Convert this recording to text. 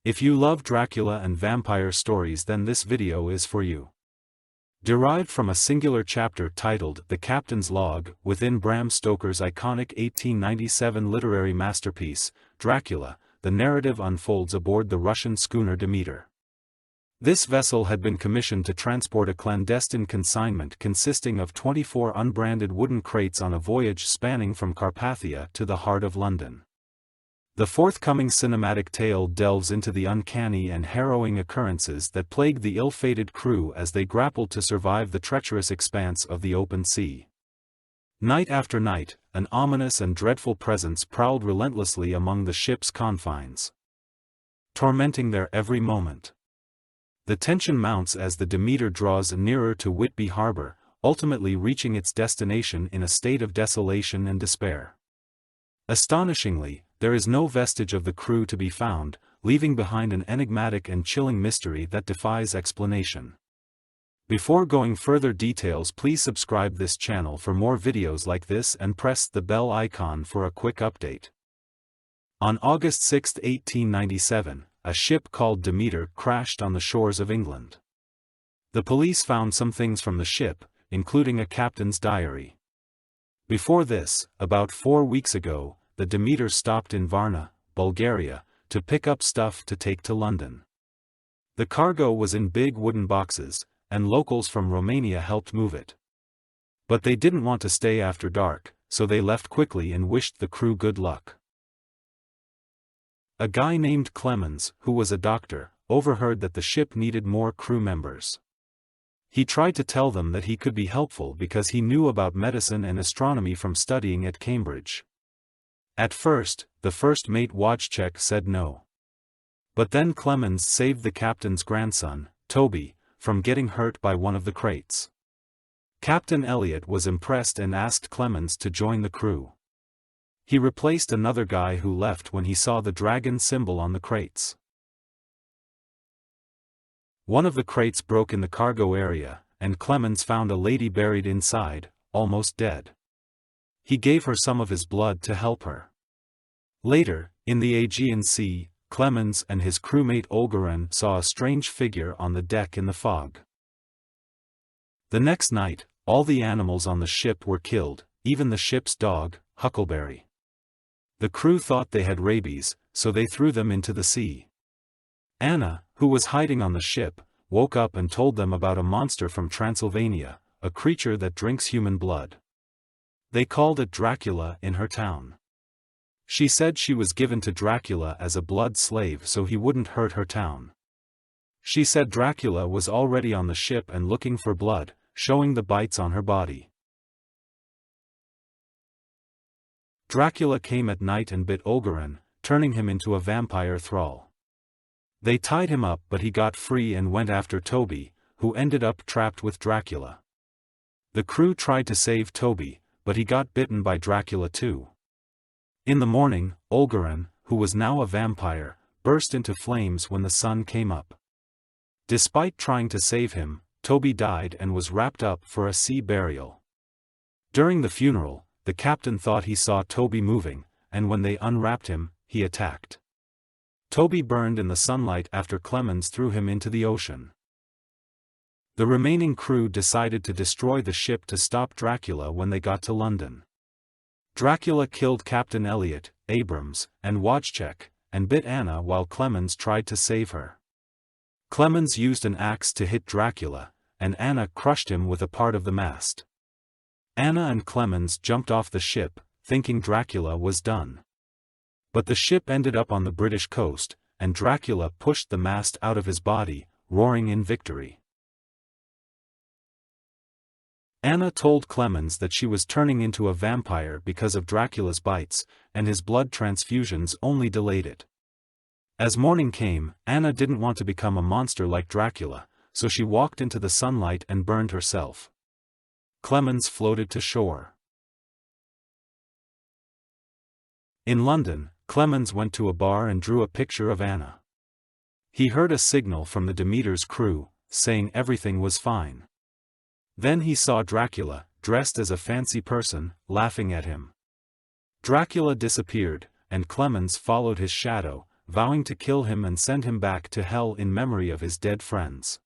If you love Dracula and vampire stories, then this video is for you. Derived from a singular chapter titled The Captain's Log within Bram Stoker's iconic 1897 literary masterpiece, Dracula, the narrative unfolds aboard the Russian schooner Demeter. This vessel had been commissioned to transport a clandestine consignment consisting of 24 unbranded wooden crates on a voyage spanning from Carpathia to the heart of London. The forthcoming cinematic tale delves into the uncanny and harrowing occurrences that plagued the ill-fated crew as they grappled to survive the treacherous expanse of the open sea. Night after night, an ominous and dreadful presence prowled relentlessly among the ship's confines, tormenting their every moment. The tension mounts as the Demeter draws nearer to Whitby Harbor, ultimately reaching its destination in a state of desolation and despair. Astonishingly, there is no vestige of the crew to be found, leaving behind an enigmatic and chilling mystery that defies explanation. Before going further details, please subscribe this channel for more videos like this and press the bell icon for a quick update. On August 6, 1897, a ship called Demeter crashed on the shores of England. The police found some things from the ship, including a captain's diary. Before this, about 4 weeks ago, the Demeter stopped in Varna, Bulgaria, to pick up stuff to take to London. The cargo was in big wooden boxes, and locals from Romania helped move it. But they didn't want to stay after dark, so they left quickly and wished the crew good luck. A guy named Clemens, who was a doctor, overheard that the ship needed more crew members. He tried to tell them that he could be helpful because he knew about medicine and astronomy from studying at Cambridge. At first, the first mate Wojciech said no. But then Clemens saved the captain's grandson, Toby, from getting hurt by one of the crates. Captain Elliot was impressed and asked Clemens to join the crew. He replaced another guy who left when he saw the dragon symbol on the crates. One of the crates broke in the cargo area, and Clemens found a lady buried inside, almost dead. He gave her some of his blood to help her. Later, in the Aegean Sea, Clemens and his crewmate Olgaran saw a strange figure on the deck in the fog. The next night, all the animals on the ship were killed, even the ship's dog, Huckleberry. The crew thought they had rabies, so they threw them into the sea. Anna, who was hiding on the ship, woke up and told them about a monster from Transylvania, a creature that drinks human blood. They called it Dracula in her town. She said she was given to Dracula as a blood slave so he wouldn't hurt her town. She said Dracula was already on the ship and looking for blood, showing the bites on her body. Dracula came at night and bit Olgaran, turning him into a vampire thrall. They tied him up, but he got free and went after Toby, who ended up trapped with Dracula. The crew tried to save Toby, but he got bitten by Dracula too. In the morning, Olgaran, who was now a vampire, burst into flames when the sun came up. Despite trying to save him, Toby died and was wrapped up for a sea burial. During the funeral, the captain thought he saw Toby moving, and when they unwrapped him, he attacked. Toby burned in the sunlight after Clemens threw him into the ocean. The remaining crew decided to destroy the ship to stop Dracula when they got to London. Dracula killed Captain Elliot, Abrams, and Wojciech, and bit Anna while Clemens tried to save her. Clemens used an axe to hit Dracula, and Anna crushed him with a part of the mast. Anna and Clemens jumped off the ship, thinking Dracula was done. But the ship ended up on the British coast, and Dracula pushed the mast out of his body, roaring in victory. Anna told Clemens that she was turning into a vampire because of Dracula's bites, and his blood transfusions only delayed it. As morning came, Anna didn't want to become a monster like Dracula, so she walked into the sunlight and burned herself. Clemens floated to shore. In London, Clemens went to a bar and drew a picture of Anna. He heard a signal from the Demeter's crew, saying everything was fine. Then he saw Dracula, dressed as a fancy person, laughing at him. Dracula disappeared, and Clemens followed his shadow, vowing to kill him and send him back to hell in memory of his dead friends.